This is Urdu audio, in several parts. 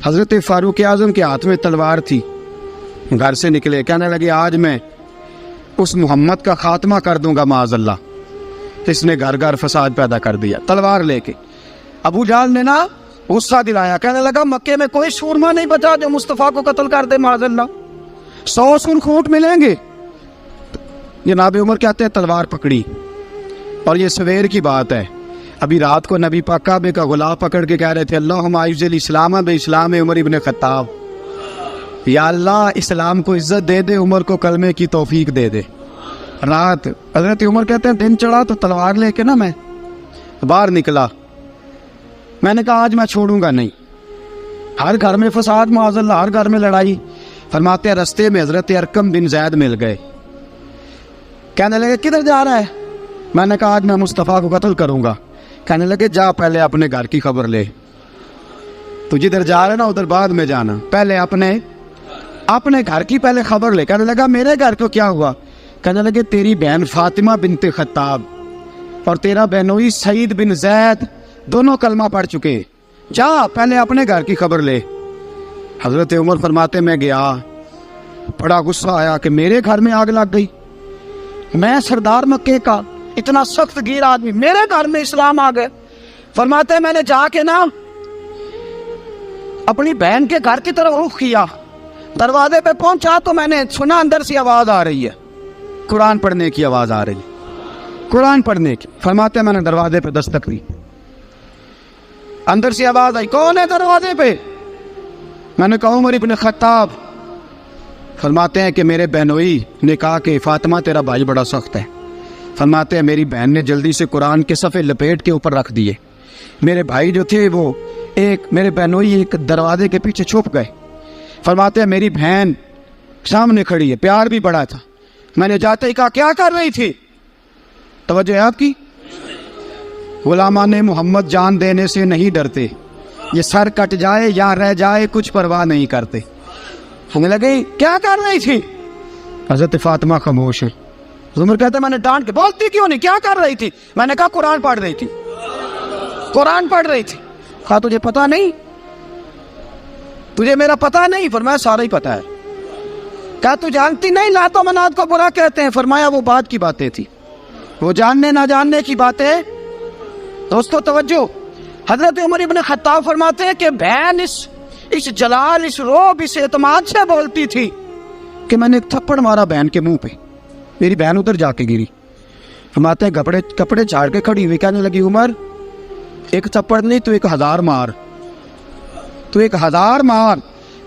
حضرت فاروق اعظم کے ہاتھ میں تلوار تھی، گھر سے نکلے، کہنے لگے آج میں اس محمد کا خاتمہ کر دوں گا معاذ اللہ، اس نے گھر گھر فساد پیدا کر دیا تلوار لے کے۔ ابو جہل نے نا غصہ دلایا، کہنے لگا مکے میں کوئی سورما نہیں بچا جو مصطفیٰ کو قتل کر دے معاذ اللہ، 100 سرخوٹ ملیں گے۔ جناب عمر کہتے ہیں تلوار پکڑی، اور یہ سویر کی بات ہے، ابھی رات کو نبی پاک کعبے کا غلاف پکڑ کے کہہ رہے تھے اللہم اعز الاسلام باسلام عمر ابن خطاب، یا اللہ اسلام کو عزت دے دے، عمر کو کلمے کی توفیق دے دے۔ رات حضرت عمر کہتے ہیں دن چڑھا تو تلوار لے کے نا میں باہر نکلا، میں نے کہا آج میں چھوڑوں گا نہیں، ہر گھر میں فساد معاذ اللہ، ہر گھر میں لڑائی۔ فرماتے ہیں رستے میں حضرت ارقم بن زید مل گئے، کہنے لگے کدھر جا رہا ہے؟ میں نے کہا آج میں مصطفیٰ کو قتل کروں گا۔ کہنے لگے جا پہلے اپنے گھر کی خبر لے، تو جدھر جا رہا ہے نا ادھر بعد میں جانا، پہلے اپنے گھر کی پہلے خبر لے۔ کہنے لگا میرے گھر کو کیا ہوا؟ کہنے لگے تیری بہن فاطمہ بنت خطاب اور تیرا بہنوئی سعید بن زید دونوں کلمہ پڑھ چکے، جا پہلے اپنے گھر کی خبر لے۔ حضرت عمر فرماتے میں گیا، بڑا غصہ آیا کہ میرے گھر میں آگ لگ گئی، میں سردار مکے کا اتنا سخت گیر آدمی، میرے گھر میں اسلام آ گئے۔ فرماتے ہیں میں نے جا کے نا اپنی بہن کے گھر کی طرف رخ کیا، دروازے پہ پہنچا تو میں نے سنا اندر سے آواز آ رہی ہے، قرآن پڑھنے کی آواز آ رہی ہے، قرآن پڑھنے کی۔ فرماتے ہیں میں نے دروازے پہ دستک دی، اندر سے آواز آئی کون ہے دروازے پہ؟ میں نے کہا عمر ابن خطاب۔ فرماتے ہیں کہ میرے بہنوئی نے کہا کہ فاطمہ تیرا بھائی بڑا سخت ہے۔ فرماتے ہیں میری بہن نے جلدی سے قرآن کے صفحے لپیٹ کے اوپر رکھ دیے، میرے بھائی جو تھے وہ میرے بہنوئی ایک دروازے کے پیچھے چھپ گئے۔ فرماتے ہیں میری بہن سامنے کھڑی ہے، پیار بھی بڑا تھا، میں نے جاتے ہی کہا کیا کر رہی تھی؟ توجہ ہے آپ کی؟ غلامان محمد جان دینے سے نہیں ڈرتے، یہ سر کٹ جائے یا رہ جائے کچھ پرواہ نہیں کرتے۔ ہمیں لگے کیا کر رہی تھی؟ حضرت فاطمہ خاموش ہے۔ عمر کہتا ہے میں نے ڈانٹ کے، بولتی کیوں نہیں، کیا کر رہی تھی؟ میں نے کہا قرآن پڑھ رہی تھی، قرآن پڑھ رہی تھی۔ کہا تجھے پتا نہیں، تجھے میرا پتا نہیں؟ فرمایا سارا ہی پتا ہے۔ کہا تو جانتی نہیں لات و منات کو برا کہتے ہیں؟ فرمایا وہ بعد کی باتیں تھی، وہ جاننے نہ جاننے کی باتیں۔ دوستو توجہ، حضرت عمر ابن خطاب فرماتے ہیں کہ بہن اس جلال، اس روب، اس اعتماد سے بولتی تھی کہ میں نے ایک تھپڑ مارا بہن کے منہ پہ، میری بہن ادھر جا کے گری۔ فرماتے ہیں کپڑے جھاڑ کے کھڑی ہوئی، کہنے لگی عمر ایک تھپڑ نہیں تو 1000 مار، تو 1000 مار،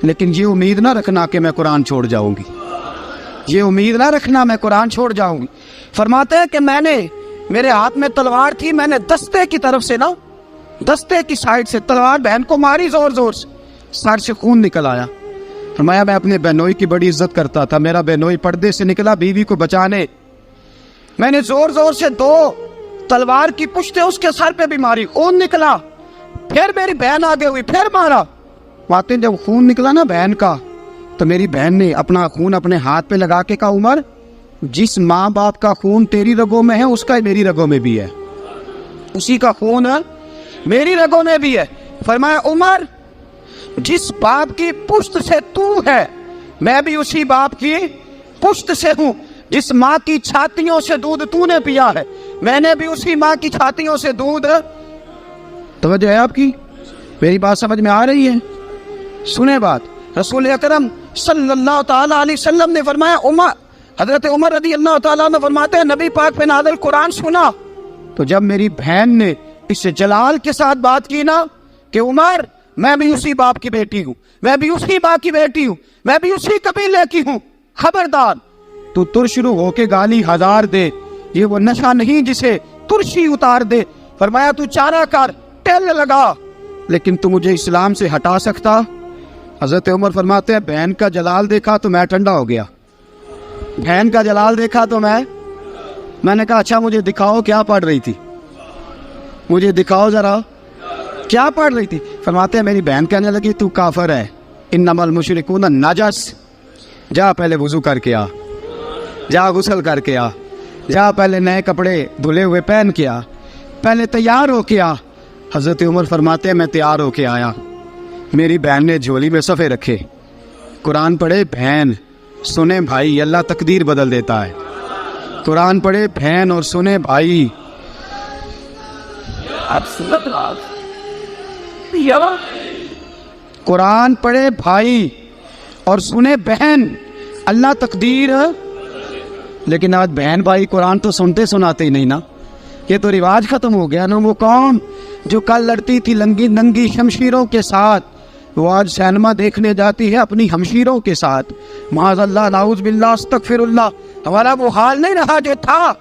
لیکن یہ امید نہ رکھنا کہ میں قرآن چھوڑ جاؤں گی، یہ امید نہ رکھنا میں قرآن چھوڑ جاؤں گی۔ فرماتے ہیں کہ میرے ہاتھ میں تلوار تھی، میں نے دستے کی طرف سے نا، دستے کی سائڈ سے تلوار بہن کو ماری زور زور سے، سر سے خون نکل آیا۔ فرمایا میں اپنے بہنوئی کی بڑی عزت کرتا تھا، میرا بہنوئی پردے سے نکلا بیوی کو بچانے، میں نے زور زور سے 2 تلوار کی پشتیں اس کے سر پہ بھی ماری، خون نکلا، پھر میری بہن آگے ہوئی، پھر مارا۔ واقعی جب خون نکلا نا بہن کا تو میری بہن نے اپنا خون اپنے ہاتھ پہ لگا کے کہا عمر جس ماں باپ کا خون تیری رگوں میں ہے اس کا میری رگوں میں بھی ہے، اسی کا خون میری رگوں میں بھی ہے۔ فرمایا عمر جس باپ کی پشت سے تو ہے میں بھی اسی باپ کی پشت سے ہوں، جس ماں کی چھاتیوں سے دودھ تو نے پیا ہے میں نے بھی اسی ماں کی چھاتیوں سے دودھ۔ توجہ ہے آپ کی؟ میری بات سمجھ میں آ رہی ہے؟ سنیں بات، رسول اکرم صلی اللہ تعالیٰ علیہ وسلم نے فرمایا، حضرت عمر رضی اللہ تعالیٰ نے فرماتے ہیں نبی پاک پہ نازل قرآن سنا تو جب میری بہن نے اس جلال کے ساتھ بات کی نا کہ عمر میں بھی اسی باپ کی بیٹی ہوں، میں بھی اسی باپ کی بیٹی ہوں، میں بھی اسی قبیلے کی ہوں، خبردار تو ترشرو ہو کے گالی 1000 دے، یہ وہ نشہ نہیں جسے ترشی اتار دے۔ فرمایا تو چارہ کر، ٹیل لگا، لیکن تو مجھے اسلام سے ہٹا سکتا؟ حضرت عمر فرماتے ہیں بہن کا جلال دیکھا تو میں ٹھنڈا ہو گیا، بہن کا جلال دیکھا تو میں نے کہا اچھا مجھے دکھاؤ کیا پڑھ رہی تھی، مجھے دکھاؤ ذرا کیا پڑھ رہی تھی۔ فرماتے ہیں میری بہن کہنے لگی تو کافر ہے، انما المشرکون نجس، جا پہلے وضو کر کے آ، جا غسل کر کے آ، جا پہلے نئے کپڑے دھلے ہوئے پہن کے آ، پہلے تیار ہو کے آ۔ حضرت عمر فرماتے ہیں میں تیار ہو کے آیا، میری بہن نے جھولی میں صفحے رکھے, قرآن پڑھے بہن, سنے بھائی, اللہ تقدیر بدل دیتا ہے. قرآن پڑھے بہن اور سنے بھائی. قرآن پڑھے بھائی اور سنے بہن, اللہ تقدیر. لیکن آج بہن بھائی قرآن تو سنتے سناتے ہی نہیں نا, یہ تو رواج ختم ہو گیا نا. وہ قوم جو کل لڑتی تھی ننگی شمشیروں کے ساتھ, وہ آج سینما دیکھنے جاتی ہے اپنی ہمشیروں کے ساتھ. معاذ اللہ, نعوذ باللہ, استغفر اللہ. ہمارا وہ حال نہیں رہا جو تھا.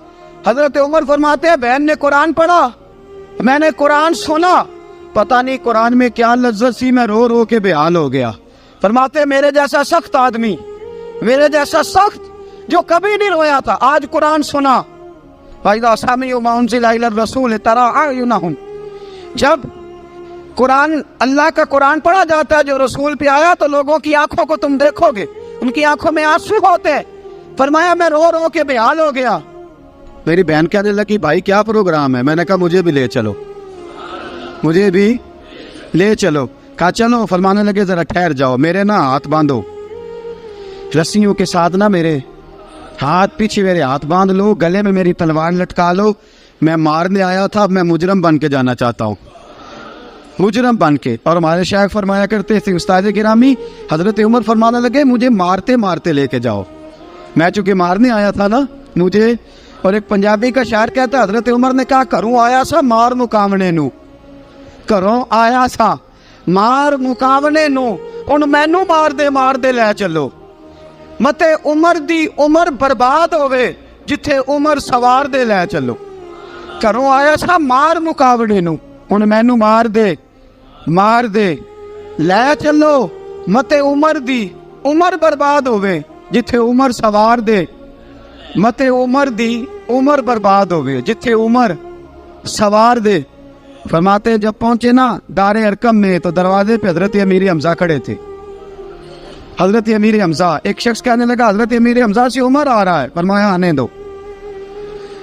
حضرت عمر فرماتے ہیں بہن نے قرآن پڑھا, میں نے قرآن سنا, پتہ نہیں قرآن میں کیا لذت سی, میں رو رو کے بے حال ہو گیا. فرماتے ہیں میرے جیسا سخت آدمی, میرے جیسا سخت جو کبھی نہیں رویا تھا, آج قرآن سنا. فَإِذَا سَمِعُوا مَا أُنزِلَ إِلَى الرَّسُولِ تَرَىٰ أَعْيُنَهُمْ, جب قرآن, اللہ کا قرآن پڑھا جاتا ہے جو رسول پہ آیا, تو لوگوں کی آنکھوں کو تم دیکھو گے, ان کی آنکھوں میں آنسو ہوتے ہیں. فرمایا میں رو رو کے بے حال ہو گیا. میری بہن کہنے لگی بھائی کیا پروگرام ہے؟ میں نے کہا مجھے بھی لے چلو, مجھے بھی لے چلو. کہا چلو. فرمانے لگے ذرا ٹھہر جاؤ, میرے نا ہاتھ باندھو رسیوں کے ساتھ, نا میرے ہاتھ پیچھے میرے ہاتھ باندھ لو, گلے میں میری تلوار لٹکا لو. میں مارنے آیا تھا, اب میں مجرم بن کے جانا چاہتا ہوں, مجرم بن کے. اور ہمارے شیخ فرمایا کرتے تھے استاد گرامی, حضرت عمر فرمانے لگے مجھے مارتے مارتے لے کے جاؤ. میں چونکہ مارنے آیا تھا نا مجھے. اور ایک پنجابی کا شاعر کہتا ہے حضرت عمر نے کہا گھروں آیا سا مار مقامنے نو, گھروں آیا سا مار مقامنے نو, ہن مینوں مار دے لے چلو. متے عمر دی عمر برباد ہوئے جتھے عمر سوار دے لے چلو. گھروں آیا سا مار مقابلے نو, ہن مینوں مار دے لے چلو. متے عمر دی عمر برباد ہوئے جتھے عمر سوار دے, متے عمر دی عمر برباد ہوئے جتھے عمر سوار دے. فرماتے جب پہنچے نا دار ارقم میں, تو دروازے پہ حضرت امیر حمزہ کھڑے تھے. حضرت امیر حمزہ, ایک شخص کہنے لگا حضرت امیر حمزہ سے عمر آ رہا ہے. فرمایا آنے دو.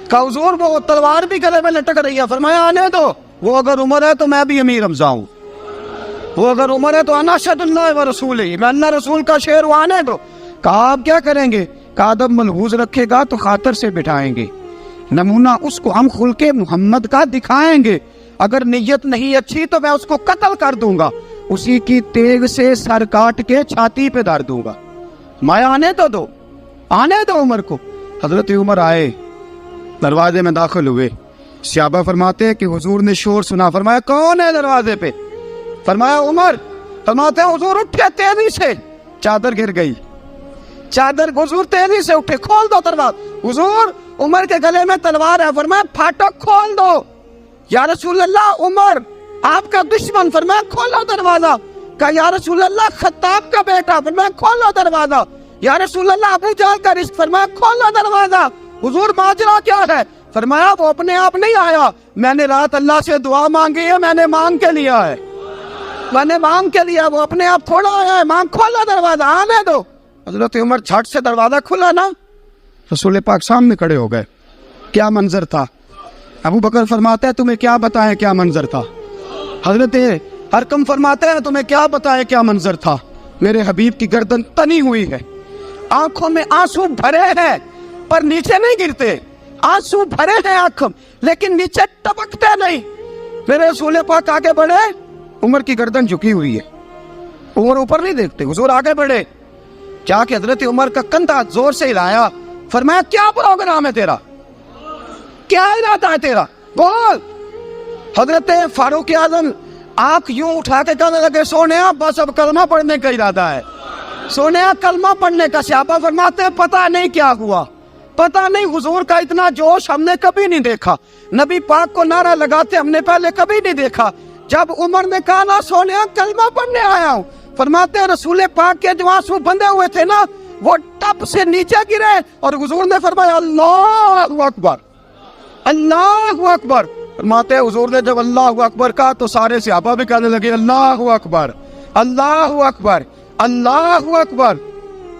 کہا حضور وہ تلوار بھی گلے میں لٹک رہی ہے. فرمایا آنے دو, وہ اگر عمر ہے تو میں بھی امیر حمزہ ہوں, وہ اگر عمر ہے تو انا اشہد اللہ و رسولہ, میں اللہ رسول کا شعر ہوں, آنے دو. کہا آپ کیا کریں گے؟ کہا ادب ملحوظ رکھے گا تو خاطر سے بٹھائیں گے, نمونہ اس کو ہم خلق محمد کا دکھائیں گے, اگر نیت نہیں اچھی تو میں اس کو قتل کر دوں گا, اسی کی تیغ سے سر کاٹ کے چھاتی پہ دھر دوں گا. میں آنے تو دو, آنے دو عمر کو. حضرت عمر آئے, دروازے میں داخل ہوئے. صحابہ فرماتے ہیں کہ حضور نے شور سنا. فرمایا کون ہے دروازے پہ؟ فرمایا عمر. فرماتے ہیں حضور اٹھے تیزی سے, چادر گر گئی, چادر. حضور تیزی سے اٹھے, کھول دو دروازہ. حضور عمر کے گلے میں تلوار ہے. فرمایا پھاٹک کھول دو. یا رسول اللہ عمر آپ کا دشمن. فرمایا کھولو دروازہ. کہا یا رسول اللہ خطاب کا بیٹا. فرمایا کھولو دروازہ. یا رسول اللہ ابو جہل کا رزق. فرمایا کھولو دروازہ. حضور ماجرا کیا ہے؟ فرمایا وہ اپنے آپ نہیں آیا, میں نے رات اللہ سے دعا مانگی ہے, میں نے مانگ کے لیا ہے, میں نے مانگ کے لیا, وہ اپنے آپ تھوڑا آیا ہے. مانگ. کھولا دروازہ, آنے دو. حضرت عمر جھٹ سے دروازہ کھلا نا, رسول پاک سامنے کھڑے ہو گئے. کیا منظر تھا. ابو بکر فرماتے ہیں تمہیں کیا بتائیں کیا منظر تھا. حضرت ارقم فرماتے ہیں تمہیں کیا بتائیں کیا منظر تھا. میرے حبیب کی گردن تنی ہوئی ہے, آنکھوں میں آنسو بھرے ہیں پر نیچے نہیں گرتے, آنسو بھرے ہیں آنکھوں لیکن نیچے ٹپکتے نہیں. میرے رسول پاک آگے بڑھے, عمر کی گردن جھکی ہوئی ہے, عمر اوپر نہیں دیکھتے. حضور آگے بڑھے, جا کے حضرت عمر کا کندھا زور سے ہلایا. فرمایا کیا پروگرام ہے تیرا, کیا ارادہ ہے تیرا, بول. حضرت فاروق اعظم آنکھ یوں اٹھا کے کہنے لگے سونیا بس اب کلمہ پڑھنے کا ارادہ ہے, سونیا کلمہ پڑھنے کا. صحابہ فرماتے ہیں پتہ نہیں کیا ہوا, پتہ نہیں. حضور کا اتنا جوش ہم نے کبھی نہیں دیکھا, نبی پاک کو نعرہ لگاتے ہم نے پہلے کبھی نہیں دیکھا. جب عمر نے کہا نا سونیا کلمہ پڑھنے آیا ہوں, فرماتے ہیں رسول پاک کے جو آنسو بندے ہوئے تھے نا وہ ٹپ سے نیچے گرے, اور حضور نے فرمایا اللہ اکبر, اللہ اکبر. فرماتے ہیں حضور نے جب اللہ اکبر کہا تو سارے صحابہ بھی کہنے لگے اللہ اکبر, اللہ اکبر, اللہ اکبر.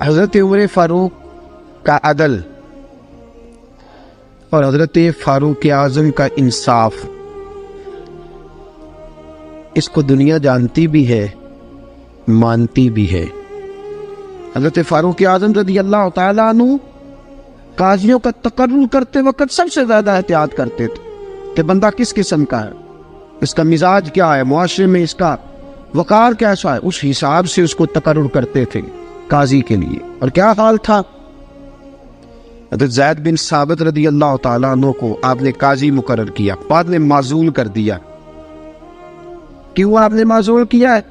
حضرت عمر فاروق کا عدل اور حضرت فاروق اعظم کا انصاف, اس کو دنیا جانتی بھی ہے مانتی بھی ہے۔ حضرت فاروق اعظم رضی اللہ تعالیٰ عنہ قاضیوں کا تقرر کرتے وقت سب سے زیادہ احتیاط کرتے تھے کہ بندہ کس قسم کا ہے، اس کا مزاج کیا ہے، معاشرے میں اس کا وقار کیسا ہے، اس حساب سے اس کو تقرر کرتے تھے قاضی کے لیے۔ اور کیا حال تھا؟ حضرت زید بن ثابت رضی اللہ تعالیٰ عنہ کو آپ نے قاضی مقرر کیا، بعد میں معزول کر دیا۔ کیوں آپ نے معزول کیا ہے؟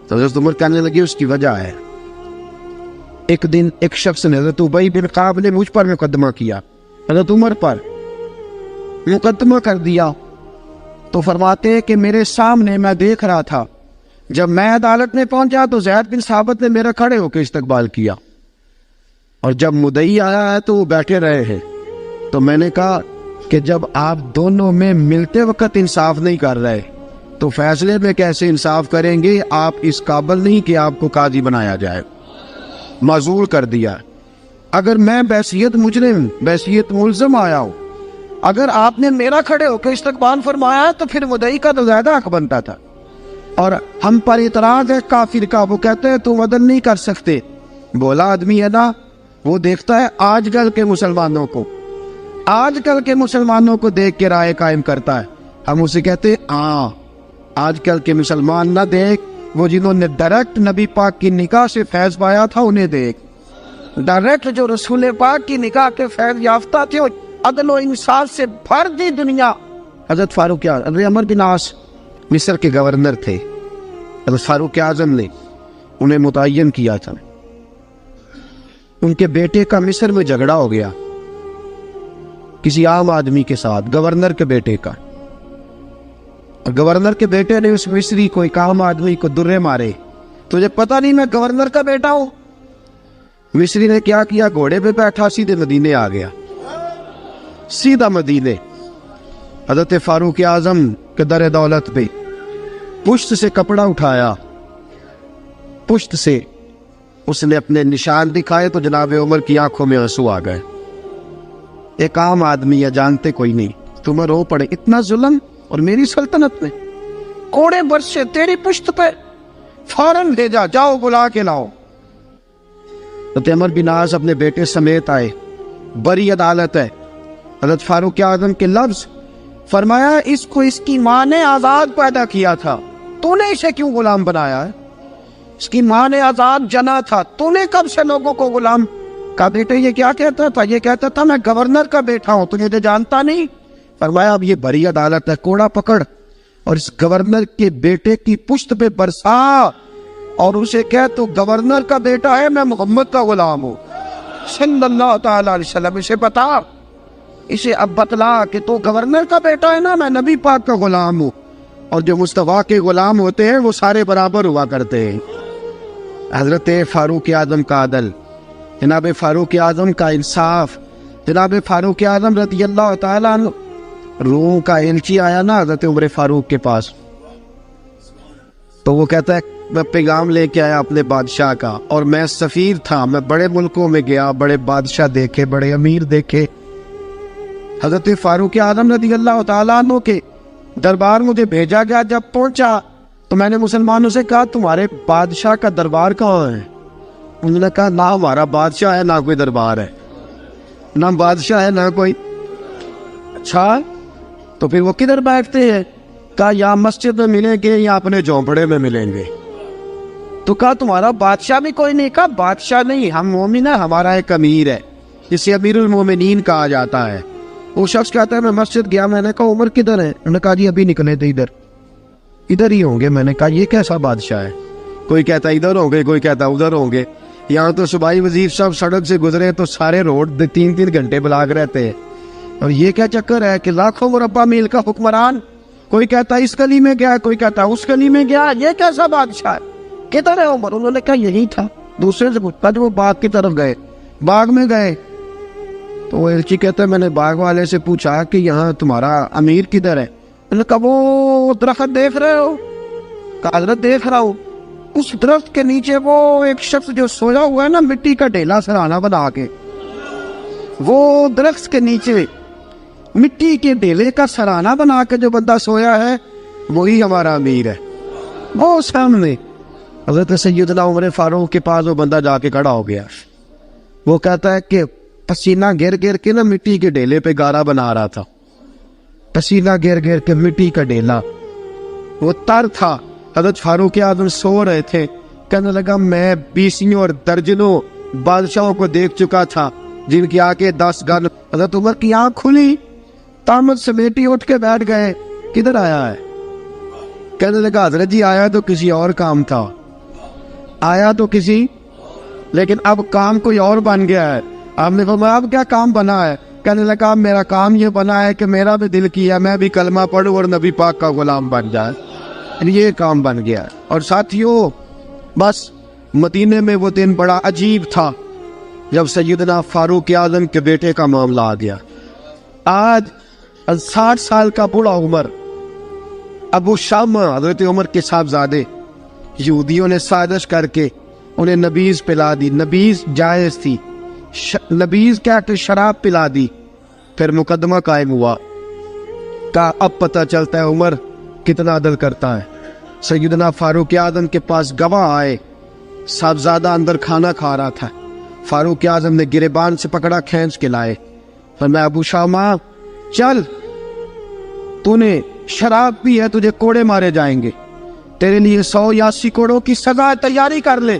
تو حضرت عمر کہنے لگے اس کی وجہ ہے، ایک دن ایک شخص نے حضرت ابی بن کعب نے مجھ پر مقدمہ کیا، حضرت عمر پر مقدمہ کر دیا، تو فرماتے ہیں کہ میرے سامنے میں دیکھ رہا تھا، جب میں عدالت میں پہنچا تو زید بن ثابت نے میرا کھڑے ہو کے استقبال کیا، اور جب مدعی آیا ہے تو وہ بیٹھے رہے ہیں۔ تو میں نے کہا کہ جب آپ دونوں میں ملتے وقت انصاف نہیں کر رہے تو فیصلے میں کیسے انصاف کریں گے؟ آپ اس قابل نہیں کہ آپ کو قاضی بنایا جائے، معزول کر دیا۔ اگر میں بحیثیت مجرم، بحیثیت ملزم آیا ہوں، اگر آپ نے میرا کھڑے ہو کے استقبال فرمایا تو پھر مدعی کا تو زیادہ حق بنتا تھا۔ اور ہم پر اعتراض ہے کافر کا، وہ کہتے ہیں تم عدل نہیں کر سکتے۔ بولا آدمی ہے نا، وہ دیکھتا ہے آج کل کے مسلمانوں کو، آج کل کے مسلمانوں کو دیکھ کے رائے قائم کرتا ہے۔ ہم اسے کہتے ہیں ہاں آج کل کے مسلمان نہ دیکھ، وہ جنہوں نے ڈائریکٹ نبی پاک کی نکاح سے فیض پایا تھا انہیں دیکھ، ڈائریکٹ جو رسول پاک کی نکاح کے فیض یافتہ تھے، عدل و انصاف سے بھر دی دنیا۔ حضرت فاروق اعظم، حضرت عمرو بن عاص مصر کے گورنر تھے، حضرت فاروق اعظم نے انہیں متعین کیا تھا۔ ان کے بیٹے کا مصر میں جھگڑا ہو گیا کسی عام آدمی کے ساتھ، گورنر کے بیٹے کا، اور گورنر کے بیٹے نے اس مصری کو، ایک عام آدمی کو درے مارے۔ تجھے پتہ نہیں میں گورنر کا بیٹا ہوں؟ مصری نے کیا کیا؟ گھوڑے پہ بیٹھا سیدھے مدینے آ گیا، سیدھا مدینے۔ حضرت فاروق اعظم کے در دولت پہ پشت سے کپڑا اٹھایا، پشت سے اس نے اپنے نشان دکھائے تو جناب عمر کی آنکھوں میں آنسو آ گئے۔ ایک عام آدمی ہے، جانتے کوئی نہیں، تمہیں رو پڑے، اتنا ظلم اور میری سلطنت میں، کوڑے برسے تیری پشت پہ، فوراً بھیجا، جاؤ بلا کے لاؤ۔ حضرت عمر بن عاص اپنے بیٹے سمیت آئے، بڑی عدالت ہے۔ حضرت فاروق اعظم کے لفظ، فرمایا اس کو اس کی ماں نے آزاد پیدا کیا تھا، تو نے اسے کیوں غلام بنایا ہے؟ اس کی ماں نے آزاد جنا تھا، تو نے کب سے لوگوں کو غلام کا؟ بیٹے یہ کیا کہتا تھا؟ یہ کہتا تھا میں گورنر کا بیٹا ہوں، تجھے تو جانتا نہیں۔ فرمایا اب یہ بڑی عدالت ہے، کوڑا پکڑ اور اس گورنر کے بیٹے کی پشت پہ برسا اور اسے کہہ تو گورنر کا بیٹا ہے، میں محمد کا غلام ہوں صلی اللہ تعالی علیہ وسلم۔ اسے بتا، اسے اب بتلا کہ تو گورنر کا بیٹا ہے نا، میں نبی پاک کا غلام ہوں، اور جو مصطفیٰ کے غلام ہوتے ہیں وہ سارے برابر ہوا کرتے ہیں۔ حضرت فاروق اعظم کا عدل، جناب فاروق اعظم کا انصاف، جناب فاروق اعظم رضی اللہ تعالیٰ عنہ۔ روم کا ایلچی آیا نا حضرت عمر فاروق کے پاس، تو وہ کہتا ہے میں پیغام لے کے آیا اپنے بادشاہ کا، اور میں سفیر تھا، میں بڑے ملکوں میں گیا، بڑے بادشاہ دیکھے، بڑے امیر دیکھے۔ حضرت فاروق اعظم رضی اللہ تعالیٰ عنہ کے دربار مجھے بھیجا گیا۔ جب پہنچا تو میں نے مسلمانوں سے کہا تمہارے بادشاہ کا دربار کہاں ہے؟ انہوں نے کہا نہ ہمارا بادشاہ ہے نہ کوئی دربار ہے، نہ بادشاہ ہے نہ کوئی۔ اچھا تو پھر وہ کدھر بیٹھتے ہیں؟ کہا یا مسجد میں ملیں گے یا اپنے جھونپڑے میں ملیں گے۔ تو کہا تمہارا بادشاہ بھی کوئی نہیں؟ کہا بادشاہ نہیں، ہم مومن ہیں، ہمارا ایک امیر ہے جسے امیر المومنین کہا جاتا ہے۔ وہ شخص کہتا ہے میں مسجد گیا، میں نے کہا عمر کدھر ہے؟ انہوں نے کہا جی ابھی نکلے تھے، ادھر ہی ہوں گے۔ میں نے کہا یہ کیسا بادشاہ ہے؟ کوئی کہتا ادھر ہوں گے، کوئی کہتا ادھر ہوں گے۔ یہاں تو صوبائی وزیر صاحب سڑک سے گزرے تو سارے روڈ 3 گھنٹے بلاک رہتے ہیں، اور یہ کیا چکر ہے کہ لاکھوں مربع میل کا حکمران، کوئی کہتا اس گلی میں گیا، کوئی کہتا اس گلی میں گیا، یہ کیسا بادشاہ ہے؟ کدھر ہے عمر؟ انہوں نے کہا یہی تھا۔ دوسرے سے پوچھتا جو وہ باغ کی طرف گئے، باغ میں گئے تو وہ ایلچی کہتا ہے میں نے باغ والے سے پوچھا کہ یہاں تمہارا امیر کدھر ہے؟ انہوں نے کہا وہ درخت دیکھ رہے ہو؟ کہا حضرت دیکھ رہا ہوں۔ اس درخت کے نیچے وہ ایک شخص جو سویا ہوا ہے نا، مٹی کا ڈھیلا سرہانہ بنا کے، وہ درخت کے نیچے مٹی کے ڈھیلے کا سرہانہ بنا کے جو بندہ سویا ہے وہی ہمارا امیر ہے۔ وہ سامنے حضرت سیدنا عمر فاروق کے پاس وہ بندہ جا کے کھڑا ہو گیا. وہ کہتا ہے کہ پسینہ گر گر کے نا مٹی کے ڈھیلے پہ گارا بنا رہا تھا. پسینہ گر گر کے مٹی کا ڈھیلا وہ تر تھا. حضرت فاروق اعظم سو رہے تھے. کہنے لگا میں 20 اور درجنوں بادشاہوں کو دیکھ چکا تھا جن کی آنکھیں 10 گن. حضرت عمر کی آنکھ کھلی, تامت سمیٹی اٹھ کے بیٹھ گئے. کدھر آیا ہے؟ کہنے لگا حضرت جی آیا تو کسی اور کام تھا, آیا تو کسی, لیکن اب کام کوئی اور بن گیا ہے. آپ نے فرمایا اب کیا کام بنا ہے؟ کہنے لگا میرا کام یہ بنا ہے کہ میرا بھی دل کیا میں بھی کلمہ پڑھوں اور نبی پاک کا غلام بن جائے. یہ کام بن گیا. اور ساتھیوں بس مدینے میں وہ دن بڑا عجیب تھا جب سیدنا فاروق اعظم کے بیٹے کا معاملہ آ گیا. آج 60 سال کا بوڑھا عمر ابو شامہ حضرت عمر کے صاحبزادے یہودیوں نے سازش کر کے انہیں نبیذ پلا دی. نبیذ جائز تھی, نبیذ کیا کہ شراب پلا دی. پھر مقدمہ قائم ہوا. کہا اب پتہ چلتا ہے عمر کتنا عدل کرتا ہے. سیدنا فاروق اعظم کے پاس گواہ آئے. صاحبزادہ اندر کھانا کھا رہا تھا. فاروق اعظم نے گریبان سے پکڑا, کھینچ کے لائے. فرمایا ابو شامہ چل, تو نے شراب پی ہے, تجھے کوڑے مارے جائیں گے, تیرے لیے 100 یا 80 کوڑوں کی سزا تیاری کر لے.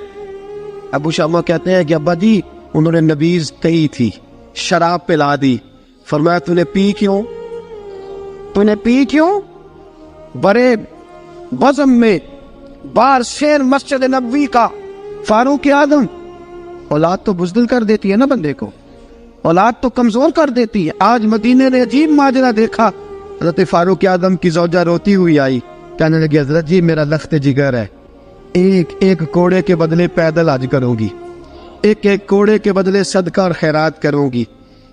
ابو شامہ کہتے ہیں کہ ابا جی انہوں نے نبیذ کہی تھی, شراب پلا دی. فرمایا تو نے پی کیوں؟ تو نے پی کیوں؟ بڑے بزم میں بار شیر مسجد نبوی کا فاروق اعظم. اولاد تو بزدل کر دیتی ہے نا بندے کو, اولاد تو کمزور کر دیتی ہے. آج مدینے نے عجیب ماجرا دیکھا. حضرت فاروق اعظم کی زوجہ روتی ہوئی آئی, کہنے لگی حضرت جی میرا لخت جگر ہے, ایک کوڑے کے بدلے پیدل حج کروں گی, ایک کوڑے کے بدلے صدقہ اور خیرات کروں گی.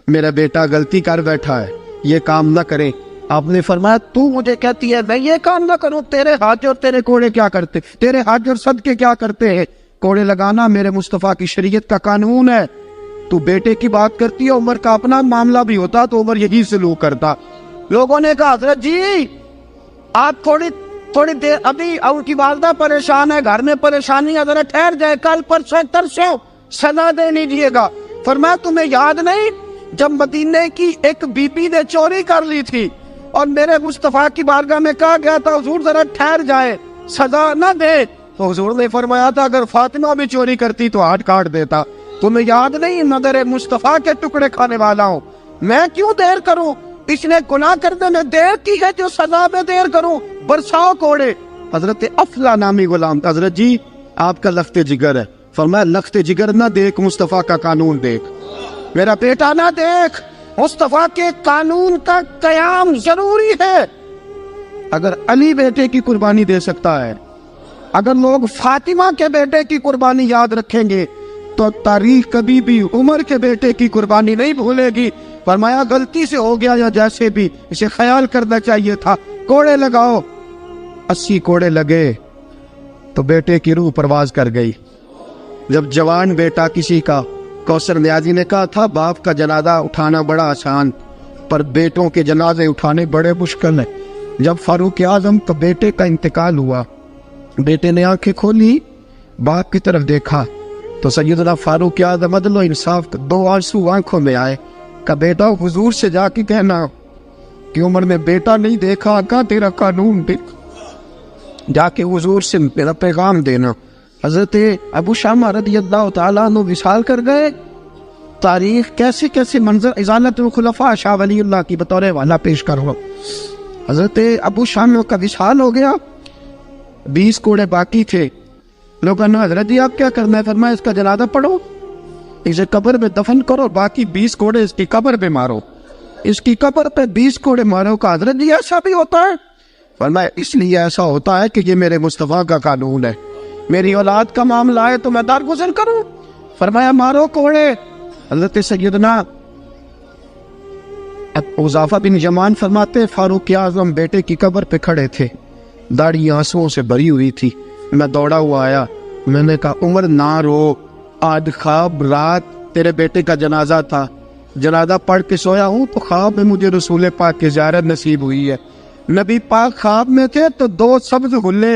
میرا بیٹا غلطی کر بیٹھا ہے, یہ کام نہ کرے. آپ نے فرمایا تو مجھے کہتی ہے میں یہ کام نہ کروں؟ تیرے حج اور تیرے کوڑے کیا کرتے, تیرے حج اور صدقے کیا کرتے ہیں؟ کوڑے لگانا میرے مصطفیٰ کی شریعت کا قانون ہے. تو بیٹے کی بات کرتی ہے, عمر کا اپنا معاملہ بھی ہوتا تو عمر یہی سلوک کرتا. لوگوں نے کہا حضرت جی آپ تھوڑی دیر, ابھی ان کی والدہ پریشان ہے, گھر میں پریشانی ہے, ذرا ٹھہر جائے, کل پرسوں ترسوں سزا دے لیجیے گا. فرمایا تمہیں یاد نہیں جب مدینے کی ایک بی بی نے چوری کر لی تھی اور میرے مصطفیٰ کی بارگاہ میں کہا گیا تھا حضور ذرا ٹھہر جائے, سزا نہ دے, تو حضور نے فرمایا تھا اگر فاطمہ بھی چوری کرتی تو ہاتھ کاٹ دیتا. تمہیں یاد نہیں نظر مصطفیٰ کے ٹکڑے کھانے والا ہوں, میں کیوں دیر کروں؟ اس نے گناہ کرنے میں دیر کی ہے جو سزا میں دیر کروں, برساؤ کوڑے. حضرت افلا نامی غلام, حضرت جی آپ کا لخت جگر ہے. فرمایا لخت جگر نہ دیکھ, مصطفیٰ کا قانون دیکھ. میرا بیٹا نہ دیکھ, مصطفیٰ کے قانون کا قیام ضروری ہے. اگر علی بیٹے کی قربانی دے سکتا ہے, اگر لوگ فاطمہ کے بیٹے کی قربانی یاد رکھیں گے تو تاریخ کبھی بھی عمر کے بیٹے کی قربانی نہیں بھولے گی. فرمایا غلطی سے ہو گیا یا جیسے بھی, اسے خیال کرنا چاہیے تھا. کوڑے لگاؤ. 80 کوڑے لگے تو بیٹے کی روح پرواز کر گئی. جب جوان بیٹا کسی کا, کوثر نیازی نے کہا تھا باپ کا جنازہ اٹھانا بڑا آسان پر بیٹوں کے جنازے اٹھانے بڑے مشکل ہیں. جب فاروق اعظم کا بیٹے کا انتقال ہوا, بیٹے نے آنکھیں کھولی, باپ کی طرف دیکھا تو سیدنا فاروق اعظم عدل و انصاف 2 آنسو آنکھوں میں آئے. کہ بیٹا حضور سے جا کے کہنا کہ عمر نے بیٹا نہیں دیکھا, کا تیرا قانون دیکھ, جا کے حضور سے میرا پیغام دینا. حضرت ابو شامہ رضی اللہ تعالیٰ عنہ وصال کر گئے. تاریخ کیسے کیسے منظر ازالت الخلفاء شاہ ولی اللہ کی بطور والا پیش کر رہا. حضرت ابو شامہ کا وصال ہو گیا, 20 کوڑے باقی تھے. لوگوں نے حضرت جی آپ کیا کرنا ہے؟ فرمایا اس کا جنازہ پڑھو, اسے قبر میں دفن کرو, باقی 20 کوڑے اس کی قبر پہ مارو, اس کی قبر پہ 20 کوڑے مارو. کا حضرت جی ایسا بھی ہوتا ہے؟ فرمایا اس لیے ایسا ہوتا ہے کہ یہ میرے مصطفیٰ کا قانون ہے, میری اولاد کا معاملہ ہے تو میں درگزر کروں. فرمایا مارو کوڑے. حضرت سیدنا حذیفہ بن یمان فرماتے فاروق اعظم بیٹے کی قبر پہ کھڑے تھے, داڑھی آنسوؤں سے بھری ہوئی تھی. میں دوڑا ہوا آیا, میں نے کہا عمر نہ رو, آج خواب رات تیرے بیٹے کا جنازہ تھا, جنازہ پڑھ کے سویا ہوں تو خواب میں مجھے رسول پاک کی زیارت نصیب ہوئی ہے. نبی پاک خواب میں تھے تو 2 سبز غلے